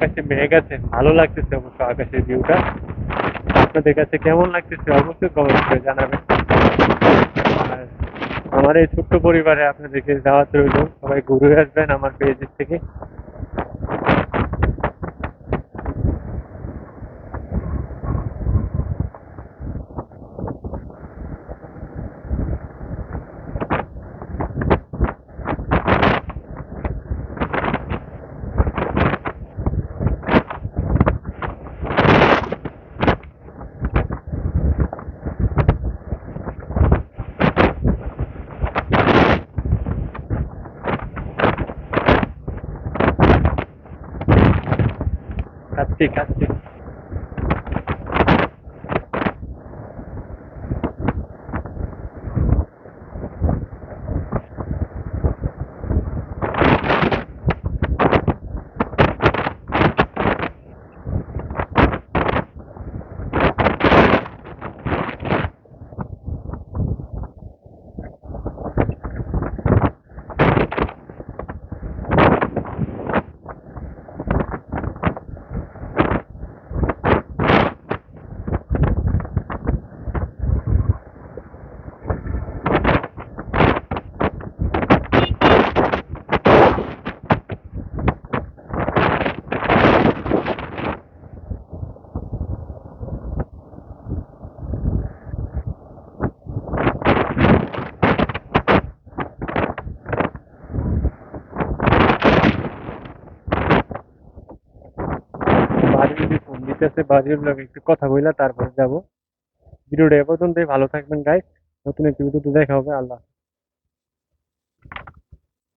আকাশে মেঘ আছে, ভালো লাগতেছে অবশ্য আকাশের ভিউটা। আপনাদের কাছে কেমন লাগতেছে অবশ্যই কমেন্ট করে জানাবেন। আর আমার এই ছোট্ট পরিবারে আপনাদেরকে দাওয়াত রইল, সবাই ঘুরে আসবেন আমার পেজের থেকে। খাচ্ছি খাচ্ছি। বাড়ি যদি ফোন দিতেছে, বাড়ির লোক একটু কথা বইলা তারপর যাবো। ভিডিওটা এ পর্যন্তই, ভালো থাকবেন গাইস। নতুন একটি ভিডিওতে দেখা হবে। আল্লাহ।